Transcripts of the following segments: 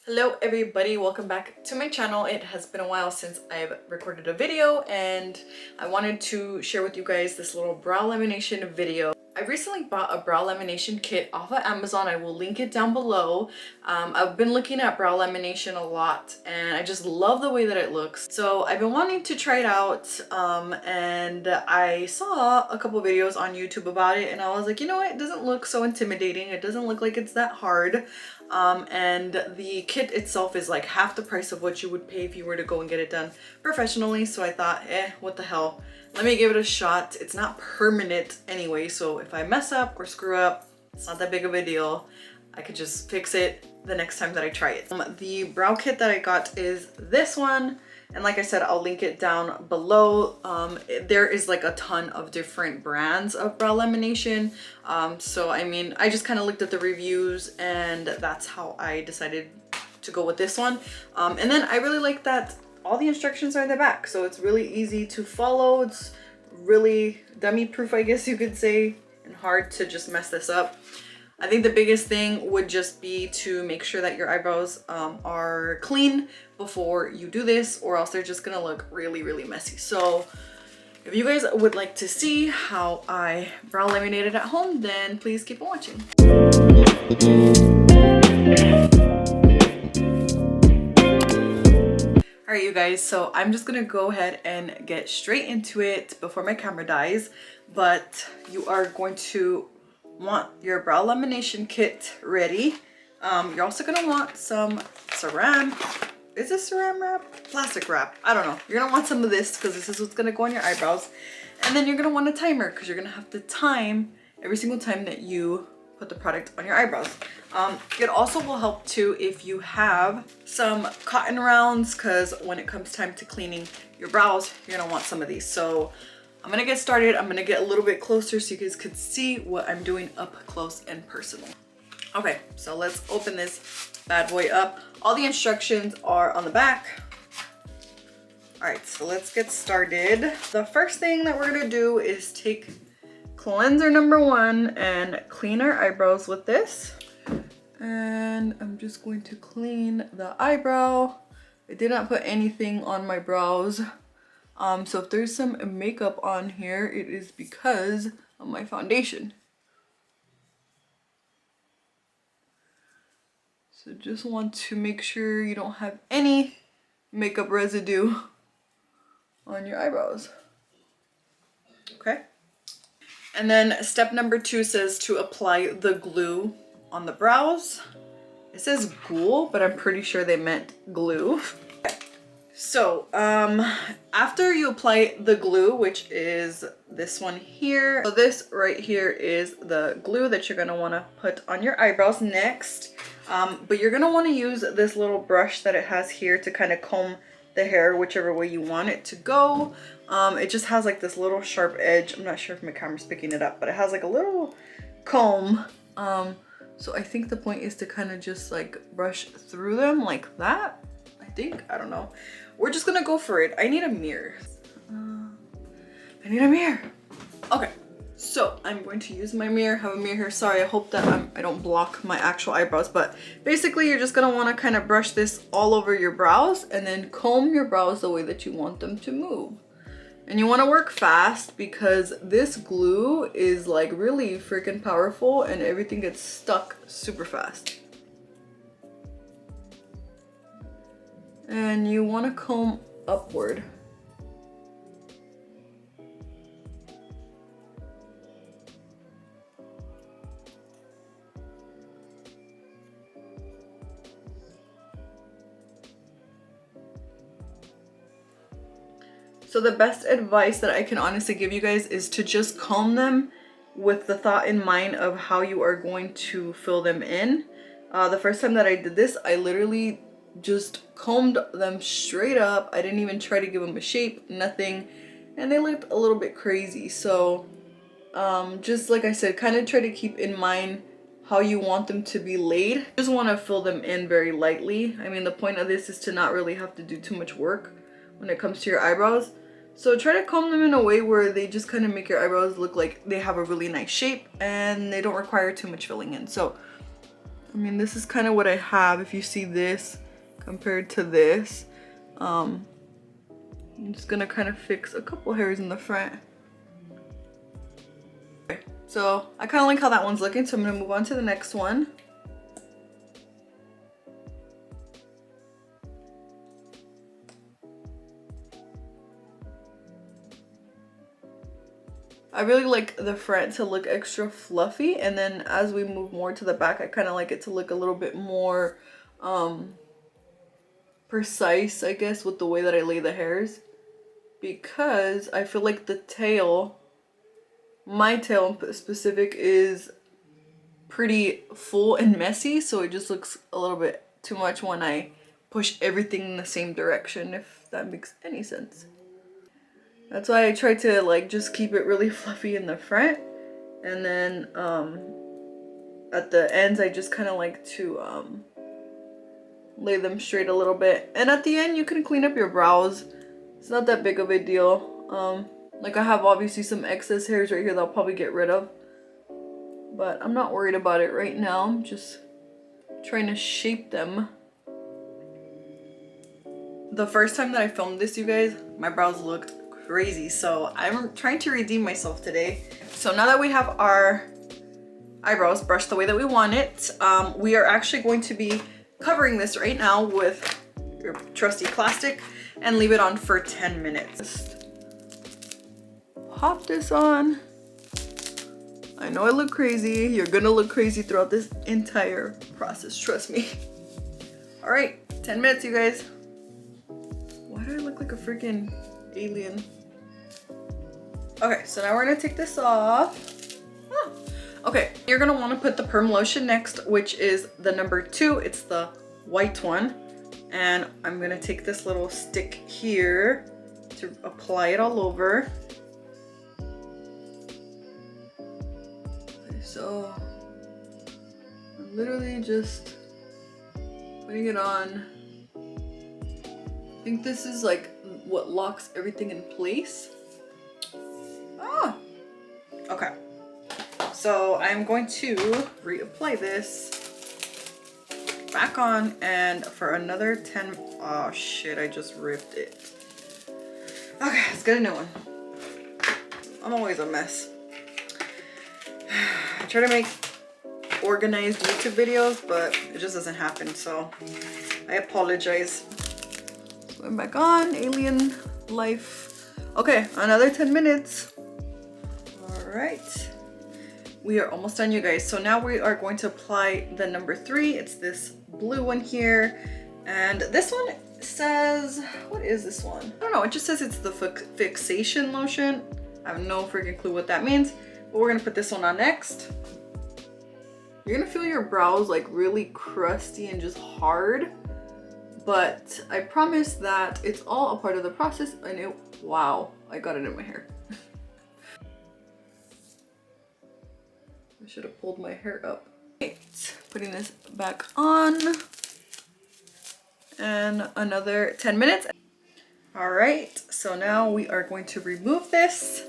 Hello everybody, welcome back to my channel. It has been a while since I've recorded a video and I wanted to share with you guys this little brow lamination video. I recently bought a brow lamination kit off of Amazon. I will link it down below. I've been looking at brow lamination a lot and I just love the way that it looks. So I've been wanting to try it out and I saw a couple videos on YouTube about it and I was like, you know what, it doesn't look so intimidating. It doesn't look like it's that hard. And the kit itself is like half the price of what you would pay if you were to go and get it done professionally. So I thought, what the hell? Let me give it a shot. It's not permanent anyway, so if I mess up or screw up, it's not that big of a deal. I could just fix it the next time that I try it. The brow kit that I got is this one. And like I said, I'll link it down below. There is like a ton of different brands of brow lamination. So I mean, I just kind of looked at the reviews and that's how I decided to go with this one. And then I really like that all the instructions are in the back. So it's really easy to follow. It's really dummy proof, I guess you could say, and hard to just mess this up. I think the biggest thing would just be to make sure that your eyebrows are clean before you do this, or else they're just gonna look really, really messy. So if you guys would like to see how I brow laminated at home, then please keep on watching. All right, you guys, so I'm just gonna go ahead and get straight into it before my camera dies, but you are going to want your brow lamination kit ready. You're also gonna want some saran. Is this saran wrap? Plastic wrap. I don't know. You're gonna want some of this because this is what's gonna go on your eyebrows. And then you're gonna want a timer because you're gonna have to time every single time that you put the product on your eyebrows. It also will help too if you have some cotton rounds, because when it comes time to cleaning your brows, you're gonna want some of these. So I'm gonna get started. I'm gonna get a little bit closer so you guys could see what I'm doing up close and personal. Okay, so let's open this bad boy up. All the instructions are on the back. All right, so let's get started. The first thing that we're gonna do is take cleanser number 1 and clean our eyebrows with this. And I'm just going to clean the eyebrow. I did not put anything on my brows. So if there's some makeup on here, it is because of my foundation. So just want to make sure you don't have any makeup residue on your eyebrows. Okay. And then step number 2 says to apply the glue on the brows. It says glue, but I'm pretty sure they meant glue. So after you apply the glue, which is this one here, so this right here is the glue that you're gonna want to put on your eyebrows next. But you're gonna want to use this little brush that it has here to kind of comb the hair whichever way you want it to go. It just has like this little sharp edge. I'm not sure if my camera's picking it up, but it has like a little comb. So I think the point is to kind of just like brush through them like that. I don't know. We're just gonna go for it. I need a mirror. I need a mirror. Okay, so I'm going to use my mirror. Have a mirror here. Sorry, I hope that I don't block my actual eyebrows, but basically you're just gonna want to kind of brush this all over your brows and then comb your brows the way that you want them to move. And you want to work fast because this glue is like really freaking powerful and everything gets stuck super fast. And you want to comb upward. So the best advice that I can honestly give you guys is to just comb them with the thought in mind of how you are going to fill them in. The first time that I did this, I literally just combed them straight up. I didn't even try to give them a shape, nothing, and they looked a little bit crazy. So just like I said, kind of try to keep in mind how you want them to be laid. You just want to fill them in very lightly. I mean, the point of this is to not really have to do too much work when it comes to your eyebrows. So try to comb them in a way where they just kind of make your eyebrows look like they have a really nice shape and they don't require too much filling in. So I mean, this is kind of what I have. If you see this compared to this, I'm just gonna kind of fix a couple hairs in the front. Okay, so I kind of like how that one's looking, so I'm gonna move on to the next one. I really like the front to look extra fluffy, and then as we move more to the back, I kind of like it to look a little bit more precise, I guess, with the way that I lay the hairs, because I feel like the tail, my tail in specific, is pretty full and messy, so it just looks a little bit too much when I push everything in the same direction, if that makes any sense. That's why I try to like just keep it really fluffy in the front, and then at the ends I just kind of like to lay them straight a little bit. And at the end you can clean up your brows. It's not that big of a deal. Like I have obviously some excess hairs right here that I'll probably get rid of, but I'm not worried about it right now. I'm just trying to shape them. The first time that I filmed this, you guys, my brows looked crazy, so I'm trying to redeem myself today. So now that we have our eyebrows brushed the way that we want it, we are actually going to be covering this right now with your trusty plastic and leave it on for 10 minutes. Just pop this on. I know I look crazy. You're gonna look crazy throughout this entire process, trust me. All right, 10 minutes, you guys. Why do I look like a freaking alien? Okay, so now we're gonna take this off. Okay, you're gonna want to put the perm lotion next, which is the number 2. It's the white one, and I'm gonna take this little stick here to apply it all over. Okay, so I'm literally just putting it on. I think this is like what locks everything in place. Okay, so I'm going to reapply this back on, and for another 10. Oh shit, I just ripped it. Okay, let's get a new one. I'm always a mess. I try to make organized YouTube videos, but it just doesn't happen, so I apologize. Going back on, alien life. Okay, another 10 minutes. All right, we are almost done, you guys. So now we are going to apply the number 3. It's this blue one here, and this one says, what is this one? I don't know, it just says it's the fixation lotion. I have no freaking clue what that means, but we're gonna put this one on next. You're gonna feel your brows like really crusty and just hard, but I promise that it's all a part of the process. And it, wow, I got it in my hair. I should have pulled my hair up. Right, putting this back on, and another 10 minutes. All right, so now we are going to remove this,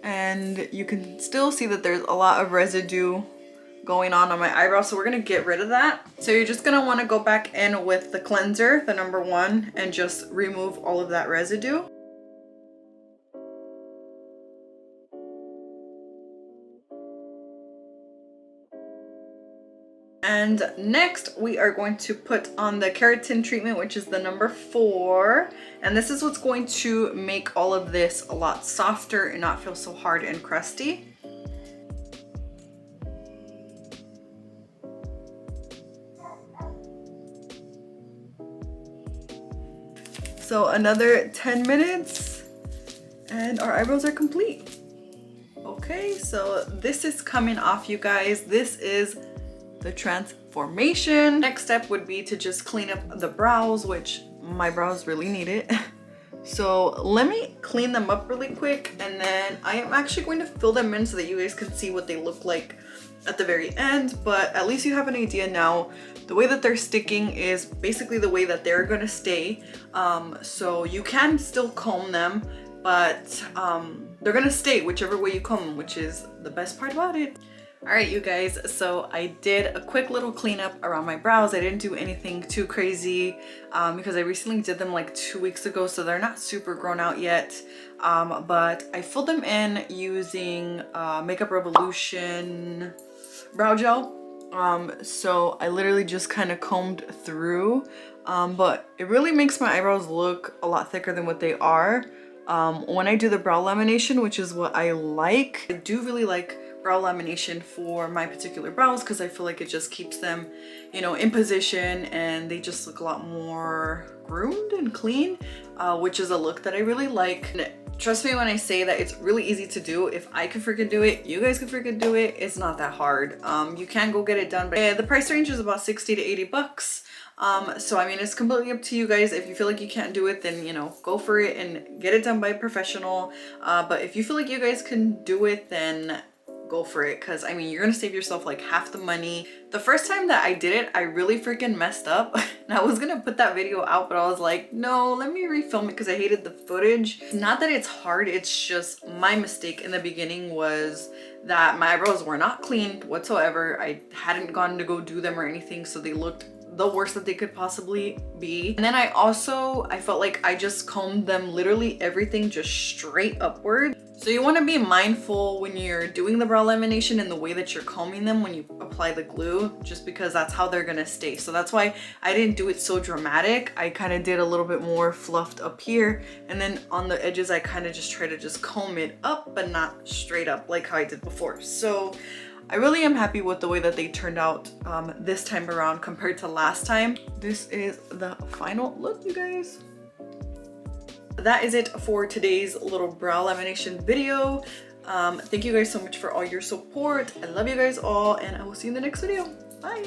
and you can still see that there's a lot of residue going on my eyebrow, so we're gonna get rid of that. So you're just gonna want to go back in with the cleanser, the number 1, and just remove all of that residue. And next we are going to put on the keratin treatment, which is the number 4, and this is what's going to make all of this a lot softer and not feel so hard and crusty. So another 10 minutes and our eyebrows are complete. Okay, so this is coming off, you guys. This is the transformation. Next step would be to just clean up the brows, which my brows really need it. So let me clean them up really quick, and then I am actually going to fill them in so that you guys can see what they look like at the very end, but at least you have an idea now. The way that they're sticking is basically the way that they're gonna stay. So you can still comb them, but they're gonna stay whichever way you comb them, which is the best part about it. All right, you guys, so I did a quick little cleanup around my brows. I didn't do anything too crazy because I recently did them like 2 weeks ago, so they're not super grown out yet. But I filled them in using Makeup Revolution brow gel. So I literally just kind of combed through, but it really makes my eyebrows look a lot thicker than what they are. When I do the brow lamination, which is what I like, I do really like brow lamination for my particular brows because I feel like it just keeps them, you know, in position and they just look a lot more groomed and clean, which is a look that I really like. And trust me when I say that it's really easy to do. If I can freaking do it, you guys can freaking do it. It's not that hard. You can go get it done, but the price range is about 60 to 80 bucks. So I mean, it's completely up to you guys. If you feel like you can't do it, then, you know, go for it and get it done by a professional. But if you feel like you guys can do it, then go for it, because I mean, you're gonna save yourself like half the money. The first time that I did it, I really freaking messed up and I was gonna put that video out, but I was like, no, let me refilm it because I hated the footage. Not that it's hard, it's just my mistake in the beginning was that my eyebrows were not clean whatsoever. I hadn't gone to go do them or anything, so they looked the worst that they could possibly be. And then I felt like I just combed them, literally everything just straight upward. So you want to be mindful when you're doing the brow lamination in the way that you're combing them when you apply the glue, just because that's how they're gonna stay. So that's why I didn't do it so dramatic. I kind of did a little bit more fluffed up here, and then on the edges I kind of just try to just comb it up, but not straight up like how I did before. So I really am happy with the way that they turned out this time around compared to last time. This is the final look, you guys. That is it for today's little brow lamination video. Thank you guys so much for all your support. I love you guys all, and I will see you in the next video. Bye.